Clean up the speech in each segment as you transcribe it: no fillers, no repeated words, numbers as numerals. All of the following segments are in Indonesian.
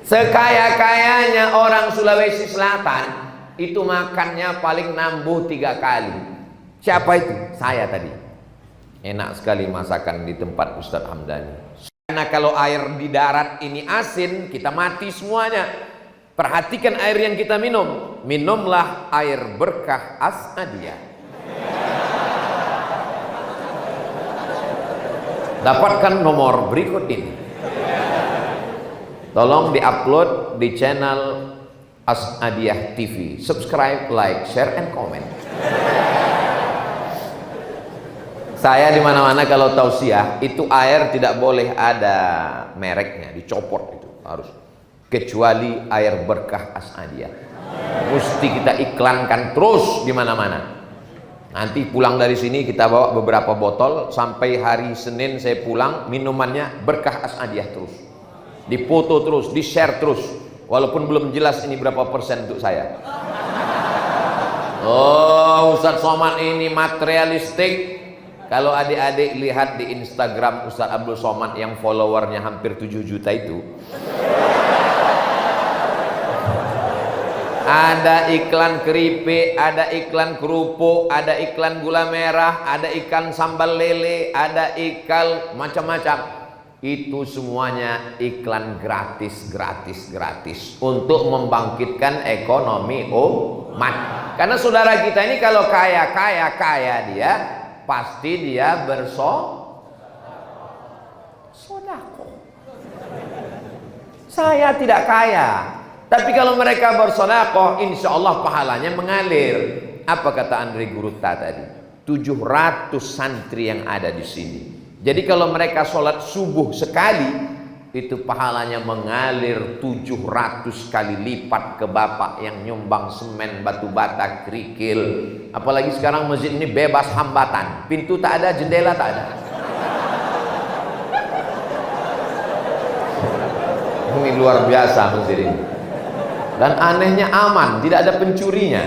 Sekaya-kayanya orang Sulawesi Selatan itu makannya paling nambah 3 kali. Siapa itu? Saya tadi. Enak sekali masakan di tempat Ustadz Hamdani. Karena kalau air di darat ini asin, kita mati semuanya. Perhatikan air yang kita minum. Minumlah air berkah As'adiyah. Dapatkan nomor berikut ini. Tolong diupload di channel As'adiyah TV. Subscribe, like, share, and comment. Saya di mana-mana kalau tausiah itu air tidak boleh ada mereknya, dicopot itu harus. Kecuali air berkah As'adiyah. Mesti kita iklankan terus di mana-mana. Nanti pulang dari sini kita bawa beberapa botol sampai hari Senin saya pulang minumannya berkah As'adiyah terus. Dipoto terus, di-share terus. Walaupun belum jelas ini berapa persen untuk saya. Oh, Ustadz Somad ini materialistik. Kalau adik-adik lihat di Instagram Ustadz Abdul Somad yang followernya hampir 7 juta itu, ada iklan keripik, ada iklan kerupuk, ada iklan gula merah, ada ikan sambal lele, ada iklan macam-macam. Itu semuanya iklan gratis untuk membangkitkan ekonomi umat. Karena saudara kita ini kalau kaya dia, pasti dia bersodako. Saya tidak kaya, tapi kalau mereka bersodako, insya Allah pahalanya mengalir. Apa kata Andre Gurutta tadi? 700 santri yang ada di sini. Jadi kalau mereka sholat subuh sekali, itu pahalanya mengalir 700 kali lipat ke bapak yang nyumbang semen, batu bata, kerikil. Apalagi sekarang masjid ini bebas hambatan, pintu tak ada, jendela tak ada. Ini luar biasa masjid ini. Dan anehnya aman, tidak ada pencurinya.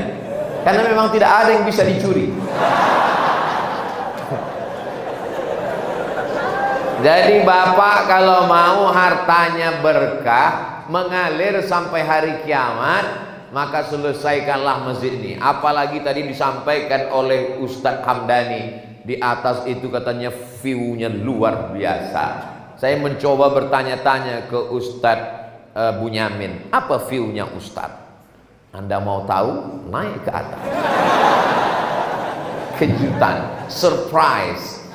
Karena memang tidak ada yang bisa dicuri. Jadi bapak kalau mau hartanya berkah mengalir sampai hari kiamat, maka selesaikanlah masjid ini. Apalagi tadi disampaikan oleh Ustadz Hamdani, di atas itu katanya view-nya luar biasa. Saya mencoba bertanya-tanya ke Ustadz Bunyamin, apa view-nya Ustadz? Anda mau tahu? Naik ke atas. Kejutan, surprise.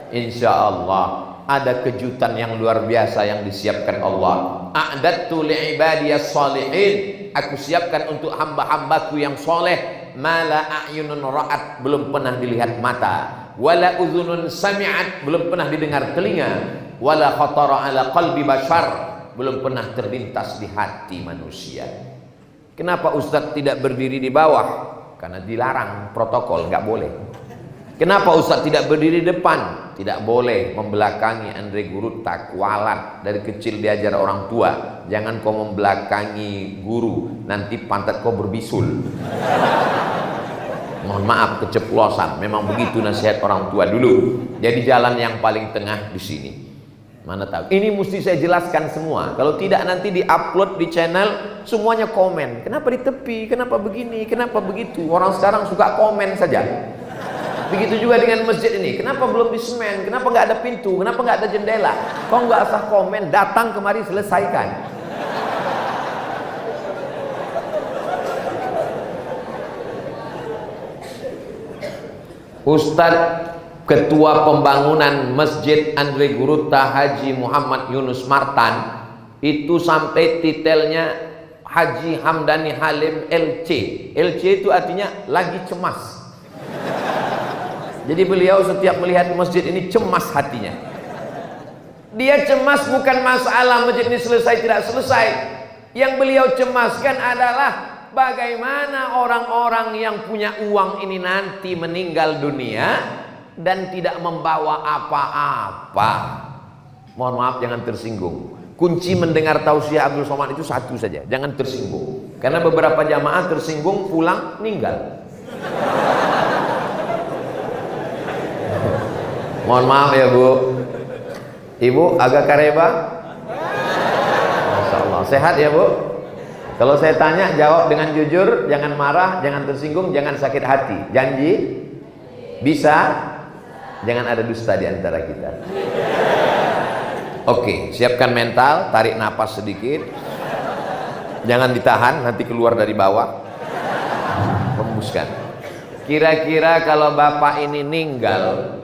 Insya Allah ada kejutan yang luar biasa yang disiapkan Allah. A'dadtu li'ibadiyas salihin, aku siapkan untuk hamba-hambaku yang soleh, mala a'yunun ra'at, belum pernah dilihat mata, wala udhunun sami'at, belum pernah didengar telinga, wala khatara ala qalbi bashar, belum pernah terlintas di hati manusia. Kenapa Ustadz tidak berdiri di bawah? Karena dilarang protokol, nggak boleh. Kenapa Ustadz tidak berdiri di depan? Tidak boleh membelakangi Andre Gurutta, kualat. Dari kecil diajar orang tua, jangan kau membelakangi guru, nanti pantat kau berbisul. Mohon maaf keceplosan, memang begitu nasihat orang tua dulu. Jadi jalan yang paling tengah di sini. Mana tahu? Ini mesti saya jelaskan semua. Kalau tidak nanti diupload di channel, semuanya komen. Kenapa di tepi? Kenapa begini? Kenapa begitu? Orang sekarang suka komen saja. Begitu juga dengan masjid ini. Kenapa belum disemen? Kenapa nggak ada pintu? Kenapa nggak ada jendela? Kau nggak usah komen, datang kemari selesaikan. Ustadz Ketua Pembangunan Masjid Andre Gurutta Haji Muhammad Yunus Martan itu sampai titelnya Haji Hamdani Halim LC. LC itu artinya lagi cemas. Jadi beliau setiap melihat masjid ini cemas hatinya. Dia cemas bukan masalah masjid ini selesai tidak selesai. Yang beliau cemaskan adalah bagaimana orang-orang yang punya uang ini nanti meninggal dunia dan tidak membawa apa-apa. Mohon maaf, jangan tersinggung. Kunci mendengar tausiah Abdul Somad itu satu saja, jangan tersinggung. Karena beberapa jamaah tersinggung pulang meninggal. Mohon maaf ya Bu. Ibu agak kareba. Masya Allah. Oh, sehat ya Bu? Kalau saya tanya jawab dengan jujur, jangan marah, jangan tersinggung, jangan sakit hati. Janji? Bisa? Jangan ada dusta di antara kita. Oke, siapkan mental, tarik napas sedikit. Jangan ditahan, nanti keluar dari bawah. Hembuskan. Kira-kira kalau bapak ini meninggal,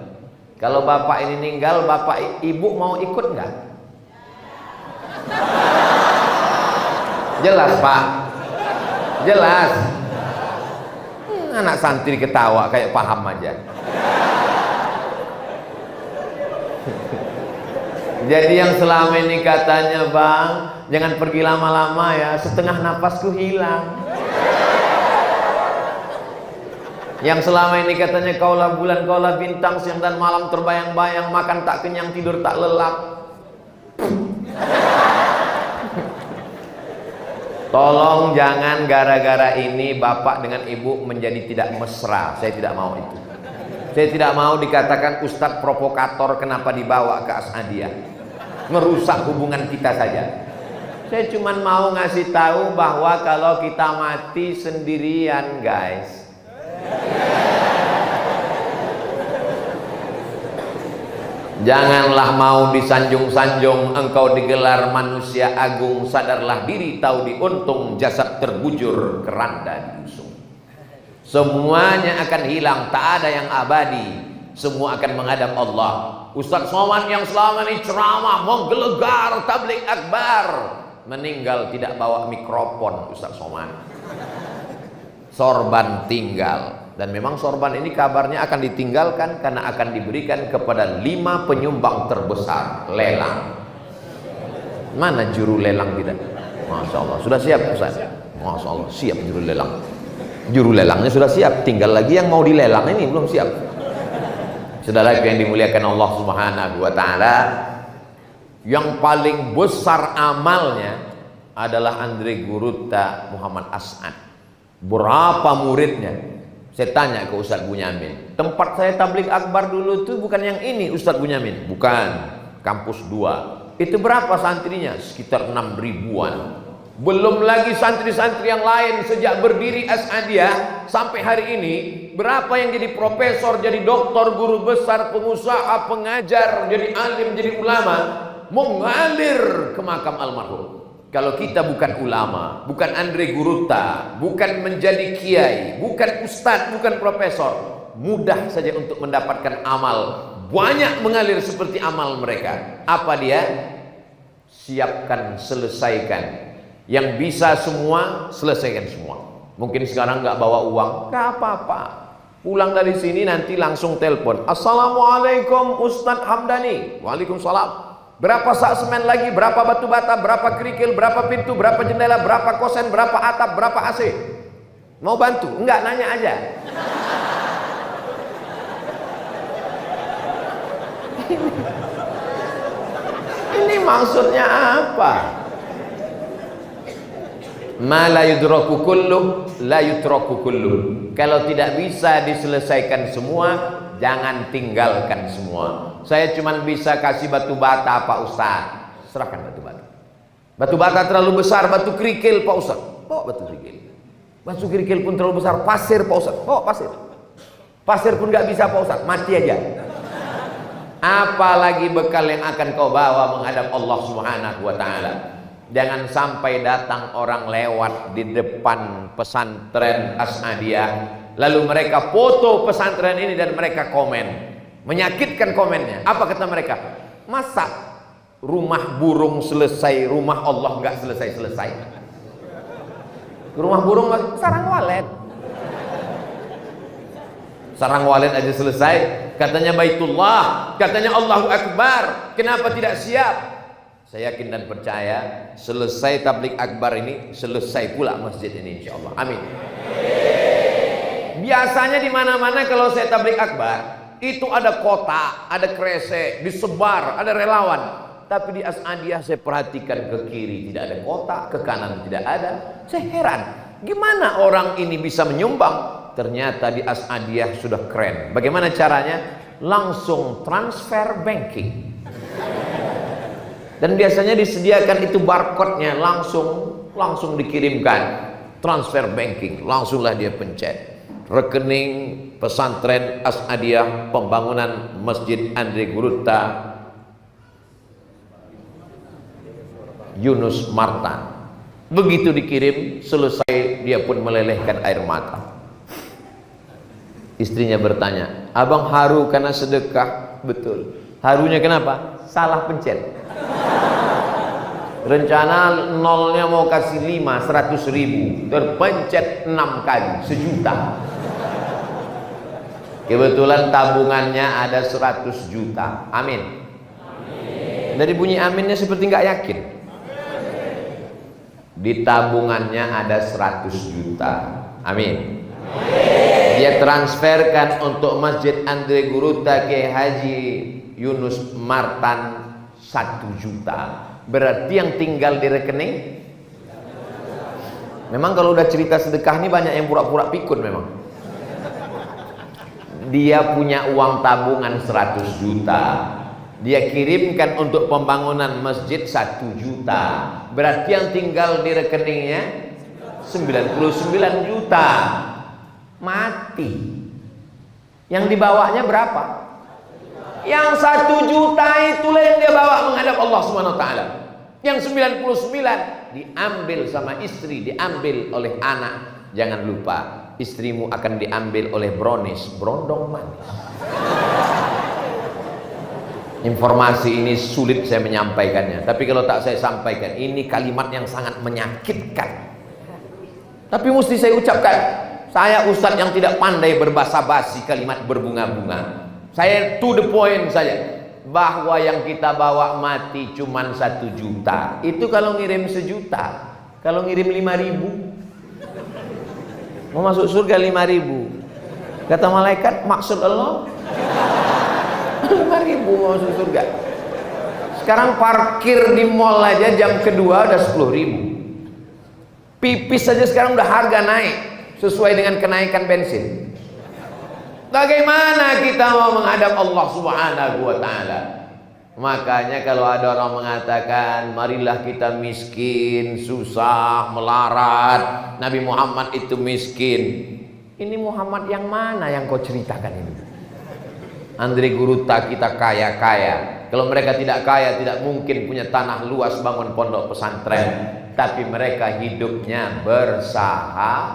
bapak ibu mau ikut nggak? Jelas Pak, jelas. Anak santri ketawa kayak paham aja. Jadi yang selama ini katanya, Bang, jangan pergi lama-lama ya, setengah napasku hilang. Yang selama ini katanya kaulah bulan, kaulah bintang, siang dan malam terbayang-bayang, makan tak kenyang, tidur tak lelap. Tolong jangan gara-gara ini bapak dengan ibu menjadi tidak mesra. Saya tidak mau itu. Saya tidak mau dikatakan ustadz provokator kenapa dibawa ke As'adiyah. Merusak hubungan kita saja. Saya cuma mau ngasih tahu bahwa kalau kita mati sendirian guys, janganlah mau disanjung-sanjung, engkau digelar manusia agung, sadarlah diri tahu diuntung, jasad terbujur keranda diusung. Semuanya akan hilang, tak ada yang abadi, semua akan menghadap Allah. Ustaz Somad yang selama ini ceramah menggelegar tabligh akbar, meninggal tidak bawa mikrofon. Ustaz Somad sorban tinggal. Dan memang sorban ini kabarnya akan ditinggalkan karena akan diberikan kepada 5 penyumbang terbesar lelang. Mana juru lelang kita? Masya Allah, sudah siap Ustaz? Masya Allah, siap juru lelang. Juru lelangnya sudah siap, tinggal lagi yang mau dilelang ini belum siap. Saudara yang dimuliakan Allah Subhanahu wa Ta'ala, yang paling besar amalnya adalah Andre Gurutta Muhammad As'ad. Berapa muridnya? Saya tanya ke Ustadz Bunyamin, tempat saya tabligh akbar dulu itu bukan yang ini Ustadz Bunyamin? Bukan, kampus 2. Itu berapa santrinya? Sekitar 6 ribuan. Belum lagi santri-santri yang lain. Sejak berdiri As'adiyah sampai hari ini, berapa yang jadi profesor, jadi doktor, guru besar, pengusaha, pengajar, jadi alim, jadi ulama, mengalir ke makam almarhum. Kalau kita bukan ulama, bukan Andre Gurutta, bukan menjadi kiai, bukan ustadz, bukan profesor, mudah saja untuk mendapatkan amal. Banyak mengalir seperti amal mereka. Apa dia? Siapkan, selesaikan. Yang bisa semua, selesaikan semua. Mungkin sekarang nggak bawa uang, nggak apa-apa. Pulang dari sini nanti langsung telepon. Assalamualaikum Ustadz Hamdani. Waalaikumsalam. Berapa sak semen lagi, berapa batu bata, berapa kerikil, berapa pintu, berapa jendela, berapa kosen, berapa atap, berapa AC. Mau bantu? Enggak, nanya aja. Ini maksudnya apa? Ma la yudraku kulluh, la yutraku kulluh. Kalau tidak bisa diselesaikan semua, jangan tinggalkan semua. Saya cuma bisa kasih batu bata Pak Ustaz. Serahkan batu bata. Batu bata terlalu besar, batu kerikil Pak Ustaz. Bawa batu kerikil. Batu kerikil pun terlalu besar, pasir Pak Ustaz. Bawa pasir. Pasir pun nggak bisa Pak Ustaz, mati aja. Apalagi bekal yang akan kau bawa menghadap Allah Subhanahu wa Ta'ala. Jangan sampai datang orang lewat di depan pesantren As'adiyah, lalu mereka foto pesantren ini dan mereka komen. Menyakitkan komennya. Apa kata mereka? Masa rumah burung selesai, rumah Allah nggak selesai-selesai? Rumah burung sarang walet. Sarang walet aja selesai. Katanya Baitullah, katanya Allahu Akbar. Kenapa tidak siap? Saya yakin dan percaya selesai tabligh akbar ini, selesai pula masjid ini insyaallah. Amin. Biasanya di mana-mana kalau saya tabligh akbar, itu ada kotak, ada kresek, disebar, ada relawan. Tapi di As'adiyah saya perhatikan ke kiri tidak ada kotak, ke kanan tidak ada. Saya heran, gimana orang ini bisa menyumbang? Ternyata di As'adiyah sudah keren. Bagaimana caranya? Langsung transfer banking. Dan biasanya disediakan itu barcode-nya, langsung dikirimkan. Transfer banking, langsunglah dia pencet. Rekening pesantren As'adiyah pembangunan Masjid Andre Gurutta Yunus Martan. Begitu dikirim, selesai dia pun melelehkan air mata. Istrinya bertanya, abang haru karena sedekah? Betul. Harunya kenapa? Salah pencet. Rencana nolnya mau kasih 100.000, terpencet 6 kali, 1 juta. Kebetulan tabungannya ada 100 juta. Amin. Dari bunyi aminnya seperti nggak yakin. Di tabungannya ada 100 juta. Amin. Dia transferkan untuk Masjid Andre Gurutta ke Haji Yunus Martan 1 juta. Berarti yang tinggal di rekening. Memang kalau udah cerita sedekah ini banyak yang pura-pura pikun memang. Dia punya uang tabungan 100 juta. Dia kirimkan untuk pembangunan masjid 1 juta. Berarti yang tinggal di rekeningnya 99 juta. Mati. Yang dibawanya berapa? Yang 1 juta itulah yang dia bawa menghadap Allah Subhanahu wa taala. Yang 99 diambil sama istri, diambil oleh anak. Jangan lupa, istrimu akan diambil oleh brownies, berondong manis. Informasi ini sulit saya menyampaikannya, tapi kalau tak saya sampaikan, ini kalimat yang sangat menyakitkan. Tapi mesti saya ucapkan. Saya ustadz yang tidak pandai berbahasa basi, kalimat berbunga-bunga. Saya to the point saja, bahwa yang kita bawa mati cuman 1 juta. Itu kalau ngirim 1 juta. Kalau ngirim 5.000, mau masuk surga 5.000. Kata malaikat, maksud Allah 5.000 mau masuk surga. Sekarang parkir di mall aja jam kedua udah 10.000. Pipis saja sekarang udah harga naik sesuai dengan kenaikan bensin. Bagaimana kita mau menghadap Allah Subhanahu wa taala? Makanya kalau ada orang mengatakan marilah kita miskin, susah, melarat, Nabi Muhammad itu miskin. Ini Muhammad yang mana yang kau ceritakan ini? Andre Gurutta kita kaya-kaya. Kalau mereka tidak kaya, tidak mungkin punya tanah luas bangun pondok pesantren. Tapi mereka hidupnya bersahaja.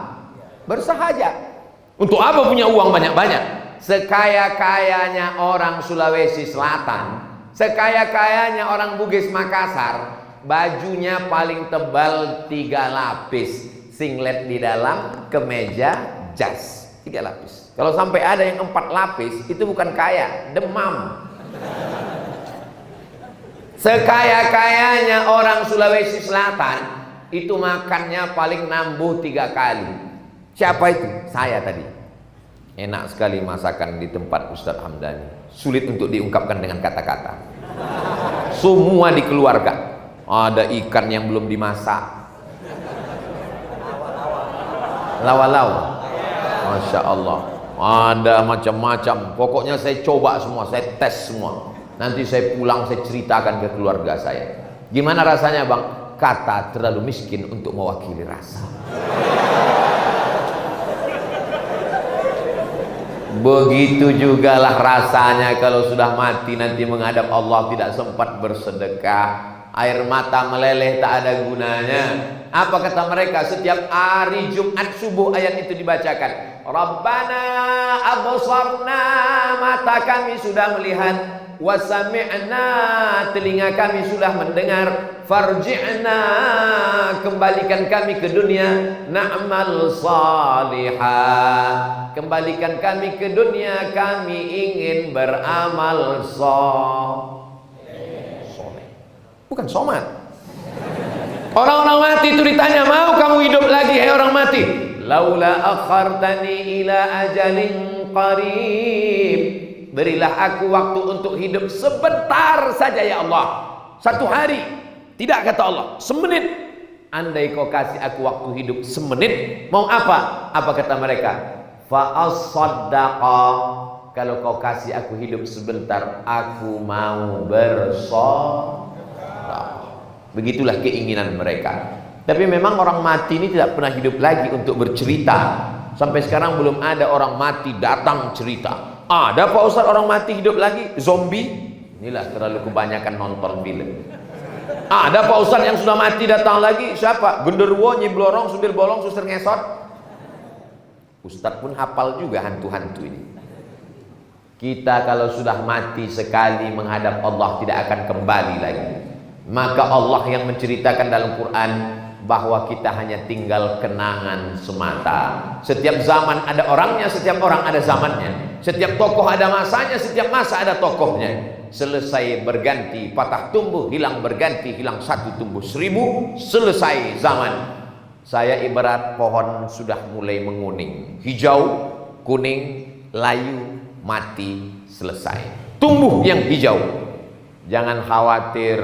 Untuk apa punya uang banyak-banyak? Sekaya-kayanya orang Sulawesi Selatan, sekaya-kayanya orang Bugis Makassar, bajunya paling tebal 3 lapis, singlet di dalam, kemeja, jas, 3 lapis. Kalau sampai ada yang 4 lapis, itu bukan kaya, demam. Sekaya-kayanya orang Sulawesi Selatan, itu makannya paling nambuh 3 kali. Siapa itu? Saya tadi. Enak sekali masakan di tempat Ustadz Hamdani. Sulit untuk diungkapkan dengan kata-kata. Semua dikeluarkan. Ada ikan yang belum dimasak. Lawa-lawa. Masya Allah. Ada macam-macam. Pokoknya saya coba semua, saya tes semua. Nanti saya pulang, saya ceritakan ke keluarga saya. Gimana rasanya bang? Kata terlalu miskin untuk mewakili rasa. Begitu jugalah rasanya kalau sudah mati nanti menghadap Allah tidak sempat bersedekah, air mata meleleh tak ada gunanya. Apa kata mereka setiap hari Jumat subuh ayat itu dibacakan? Rabbana absarna, mata kami sudah melihat, wasami'na, telinga kami sudah mendengar, farji'na, kembalikan kami ke dunia, na'mal salihah, kembalikan kami ke dunia, kami ingin beramal soleh. Bukan somat. Orang-orang mati itu ditanya, mau kamu hidup lagi hai orang mati? Laula akhartani ila ajalin qarib, berilah aku waktu untuk hidup sebentar saja ya Allah. 1 hari. Tidak kata Allah, semenit. Andai kau kasih aku waktu hidup semenit, mau apa? Apa kata mereka? Fa'as-saddaqa, kalau kau kasih aku hidup sebentar, aku mau Begitulah keinginan mereka. Tapi memang orang mati ini tidak pernah hidup lagi untuk bercerita. Sampai sekarang belum ada orang mati datang cerita. Ada Pak Ustaz orang mati hidup lagi? Zombie? Inilah terlalu kebanyakan nonton film. Ada Pak Ustaz yang sudah mati datang lagi? Siapa? Genderuwo, Nyi Blorong, Sundel Bolong, Suster Ngesot. Ustaz pun hafal juga hantu-hantu ini. Kita kalau sudah mati sekali menghadap Allah tidak akan kembali lagi. Maka Allah yang menceritakan dalam Quran bahwa kita hanya tinggal kenangan semata. Setiap zaman ada orangnya, setiap orang ada zamannya. Setiap tokoh ada masanya, setiap masa ada tokohnya. Selesai berganti, patah tumbuh, hilang berganti, hilang satu tumbuh seribu. Selesai zaman. Saya ibarat pohon sudah mulai menguning, hijau, kuning, layu, mati, selesai. Tumbuh yang hijau. Jangan khawatir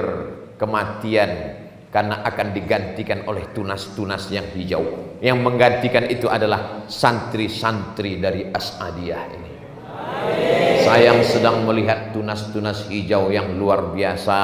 kematian, karena akan digantikan oleh tunas-tunas yang hijau. Yang menggantikan itu adalah santri-santri dari As'adiyah ini. Saya yang sedang melihat tunas-tunas hijau yang luar biasa.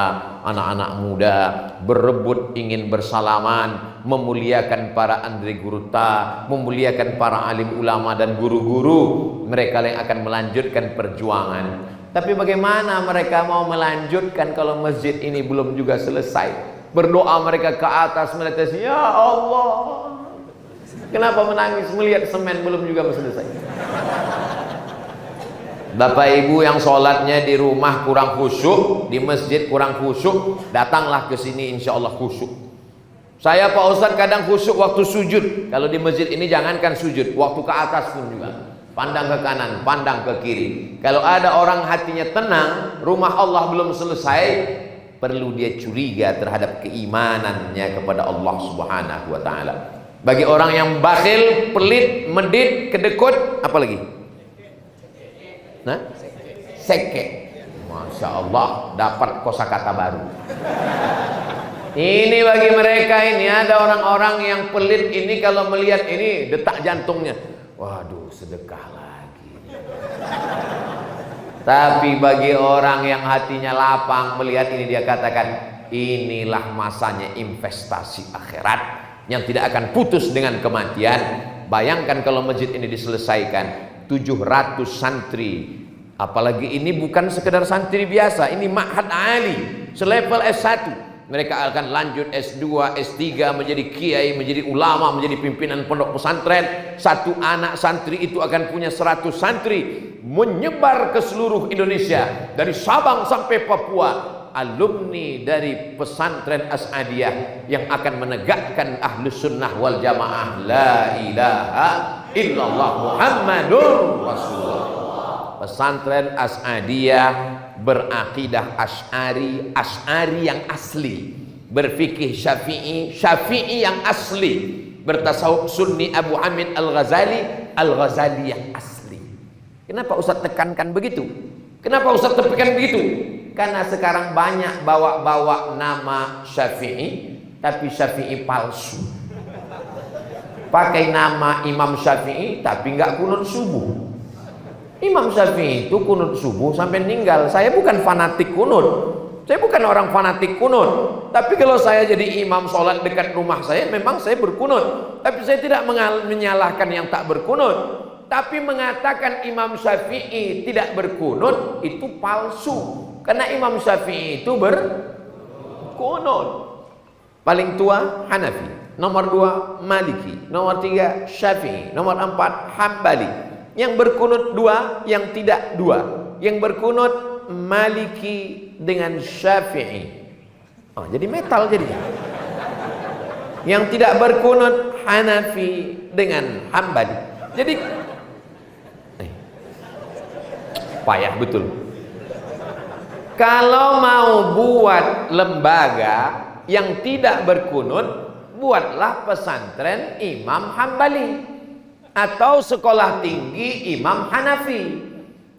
Anak-anak muda berebut ingin bersalaman, memuliakan para Andri Guruta, memuliakan para alim ulama dan guru-guru. Mereka yang akan melanjutkan perjuangan. Tapi bagaimana mereka mau melanjutkan kalau masjid ini belum juga selesai? Berdoa mereka ke atas, menetes, ya Allah, kenapa menangis melihat semen belum juga selesai? Bapak ibu yang sholatnya di rumah kurang khusyuk, di masjid kurang khusyuk, datanglah ke sini insya Allah khusyuk. Saya Pak Ustadz kadang khusyuk waktu sujud. Kalau di masjid ini jangankan sujud, waktu ke atas pun juga. Pandang ke kanan, pandang ke kiri. Kalau ada orang hatinya tenang, rumah Allah belum selesai, perlu dia curiga terhadap keimanannya kepada Allah Subhanahu wa taala. Bagi orang yang bakhil, pelit, medit, kedekut, apa lagi? Nah, seke. Masya Allah, dapat kosakata baru. Ini bagi mereka ini, ada orang-orang yang pelit ini kalau melihat ini detak jantungnya, waduh, sedekah lagi. Tapi bagi orang yang hatinya lapang melihat ini, dia katakan inilah masanya investasi akhirat yang tidak akan putus dengan kematian. Bayangkan kalau masjid ini diselesaikan, 700 santri, apalagi ini bukan sekedar santri biasa, ini ma'had ali selevel S1. Mereka akan lanjut S2, S3, menjadi kiai, menjadi ulama, menjadi pimpinan pondok pesantren. Satu anak santri itu akan punya 100 santri, menyebar ke seluruh Indonesia, dari Sabang sampai Papua. Alumni dari pesantren As'adiyah yang akan menegakkan ahlus sunnah wal jamaah, la ilaha illallah Muhammadur Rasulullah. Pesantren As'adiyah berakidah Asy'ari, Asy'ari yang asli, berfikih Syafi'i, Syafi'i yang asli, bertasawuf Sunni Abu Hamid Al-Ghazali, Al-Ghazali yang asli. Kenapa Ustaz tekankan begitu? Kenapa Ustaz tekankan begitu? Karena sekarang banyak bawa-bawa nama Syafi'i, tapi Syafi'i palsu. Pakai nama Imam Syafi'i, tapi nggak kunut subuh. Imam Syafi'i itu kunut subuh sampai meninggal. Saya bukan fanatik kunut, saya bukan orang fanatik kunut. Tapi kalau saya jadi imam sholat dekat rumah saya, memang saya berkunut. Tapi saya tidak menyalahkan yang tak berkunut. Tapi mengatakan Imam Syafi'i tidak berkunut itu palsu. Karena Imam Syafi'i itu berkunut. Paling tua Hanafi, nomor 2 Maliki, nomor 3 Syafi'i, nomor 4 Hambali. Yang berkunut 2, yang tidak 2. Yang berkunut Maliki dengan Syafi'i. Oh, jadi metal jadinya. Yang tidak berkunut Hanafi dengan Hambali. Jadi payah betul. Kalau mau buat lembaga yang tidak berkunut, buatlah pesantren Imam Hambali atau sekolah tinggi Imam Hanafi.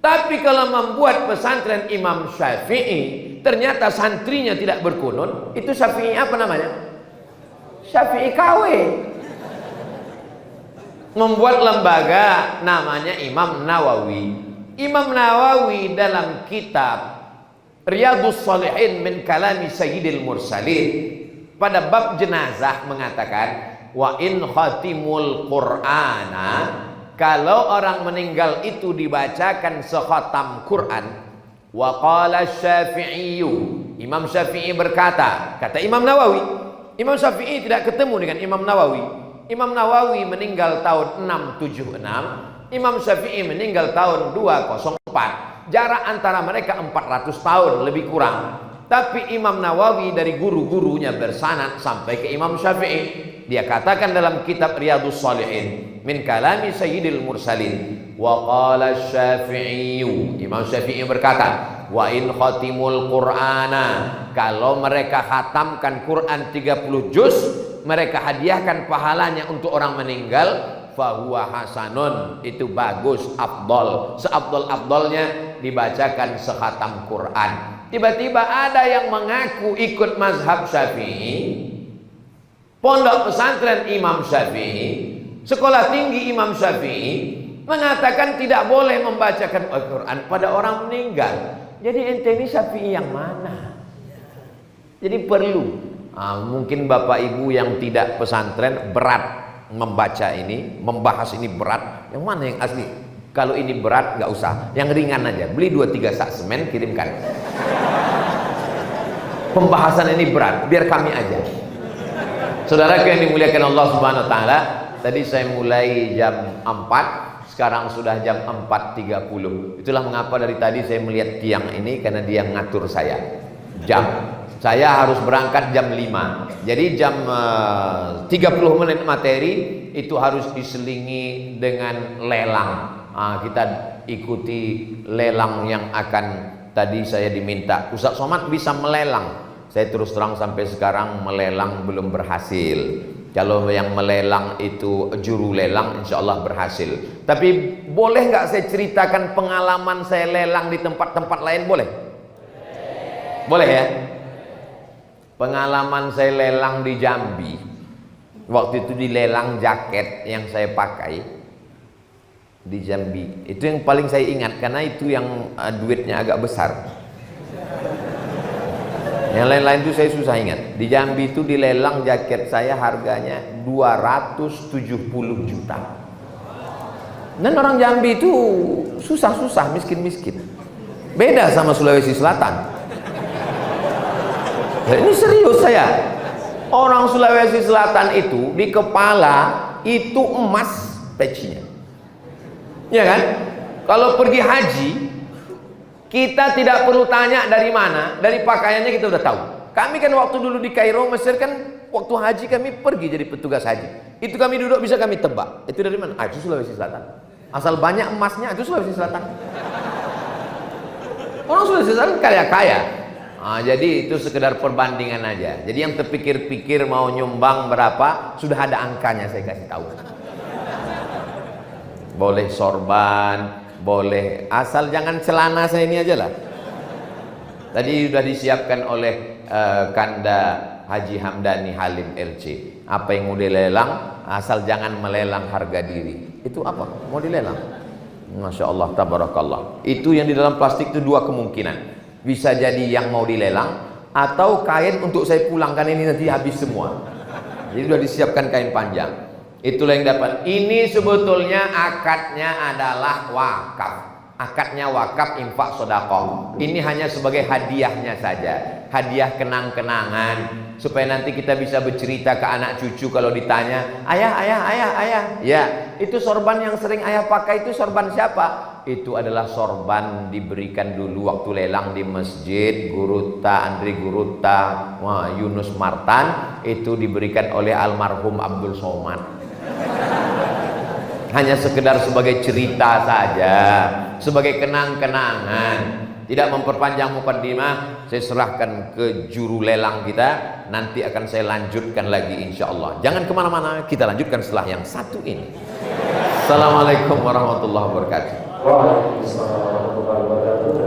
Tapi kalau membuat pesantren Imam Syafi'i, ternyata santrinya tidak berkunut, itu Syafi'i apa namanya? Syafi'i KW. Membuat lembaga namanya Imam Nawawi. Imam Nawawi dalam kitab Riyadhus Shalihin min kalami Sayyidil Mursalin pada bab jenazah mengatakan, wa in khatimul Qur'ana, kalau orang meninggal itu dibacakan sekhatam Quran. Wa qala Syafi'i, Imam Syafi'i berkata, kata Imam Nawawi, Imam Syafi'i tidak ketemu dengan Imam Nawawi. Imam Nawawi meninggal tahun 676, Imam Syafi'i meninggal tahun 204. Jarak antara mereka 400 tahun lebih kurang. Tapi Imam Nawawi dari guru-gurunya bersanad sampai ke Imam Syafi'i. Dia katakan dalam kitab Riyadhus Shalihin min kalami Sayyidil Mursalin, wa qala Syafi'i, Imam Syafi'i berkata, wa in khatimul Qur'ana, kalau mereka khatamkan Quran 30 juz, mereka hadiahkan pahalanya untuk orang meninggal, fahuwa hasanun, itu bagus, afdol, seafdol-afdolnya dibacakan sekhatam Quran. Tiba-tiba ada yang mengaku ikut mazhab Syafi'i, pondok pesantren Imam Syafi'i, sekolah tinggi Imam Syafi'i, mengatakan tidak boleh membacakan Al-Quran pada orang meninggal. Jadi ente ini Syafi'i yang mana? Jadi perlu mungkin bapak ibu yang tidak pesantren berat membaca ini, membahas ini berat. Yang mana yang asli? Kalau ini berat nggak usah, yang ringan aja. Beli 2-3 sak semen, kirimkan. Pembahasan ini berat, biar kami aja. Saudara yang dimuliakan Allah Subhanahu Wa Taala, tadi saya mulai jam 4, sekarang sudah jam 4.30. Itulah mengapa dari tadi saya melihat tiang ini, karena dia ngatur saya jam. Saya harus berangkat jam 5. Jadi jam 30 menit materi itu harus diselingi dengan lelang. Kita ikuti lelang yang akan, tadi saya diminta Ustaz Somad bisa melelang. Saya terus terang sampai sekarang melelang belum berhasil. Kalau yang melelang itu juru lelang, insya Allah berhasil. Tapi boleh nggak saya ceritakan pengalaman saya lelang di tempat-tempat lain? Boleh? Boleh ya? Pengalaman saya lelang di Jambi, waktu itu dilelang jaket yang saya pakai di Jambi. Itu yang paling saya ingat, karena itu yang duitnya agak besar. Yang lain-lain itu saya susah ingat. Di Jambi itu dilelang jaket saya harganya 270 juta. Dan orang Jambi itu susah-susah, miskin-miskin. Beda sama Sulawesi Selatan. Nah, ini serius saya. Orang Sulawesi Selatan itu di kepala itu emas pecinya. Ya kan? Kalau pergi haji, kita tidak perlu tanya dari mana, dari pakaiannya kita udah tahu. Kami kan waktu dulu di Kairo, Mesir kan, waktu haji kami pergi jadi petugas haji. Itu kami duduk bisa kami tebak. Itu dari mana? Itu Sulawesi Selatan. Asal banyak emasnya, itu Sulawesi Selatan. Orang Sulawesi Selatan kaya-kaya. Jadi itu sekedar perbandingan aja. Jadi yang terpikir-pikir mau nyumbang berapa, sudah ada angkanya saya kasih tahu. Boleh sorban, boleh, asal jangan celana saya ini aja lah. Tadi sudah disiapkan oleh Kanda Haji Hamdani Halim LC. Apa yang mau dilelang, asal jangan melelang harga diri. Itu apa? Mau dilelang? Masya Allah, tabarakallah. Itu yang di dalam plastik itu dua kemungkinan. Bisa jadi yang mau dilelang, atau kain untuk saya pulangkan ini nanti habis semua. Jadi sudah disiapkan kain panjang. Itulah yang dapat. Ini sebetulnya akadnya adalah wakaf. Akadnya wakaf, infak, sedekah. Ini hanya sebagai hadiahnya saja. Hadiah kenang-kenangan, supaya nanti kita bisa bercerita ke anak cucu kalau ditanya, ayah. Ya, itu sorban yang sering ayah pakai itu sorban siapa? Itu adalah sorban diberikan dulu waktu lelang di masjid Guruta, Andri Guruta, Yunus Martan. Itu diberikan oleh almarhum Abdul Somad. Hanya sekedar sebagai cerita saja, sebagai kenang-kenangan. Tidak memperpanjang mukaddimah, saya serahkan ke juru lelang kita. Nanti akan saya lanjutkan lagi insya Allah. Jangan kemana-mana, kita lanjutkan setelah yang satu ini. Assalamualaikum warahmatullahi wabarakatuh. Waalaikumsalam warahmatullahi wabarakatuh.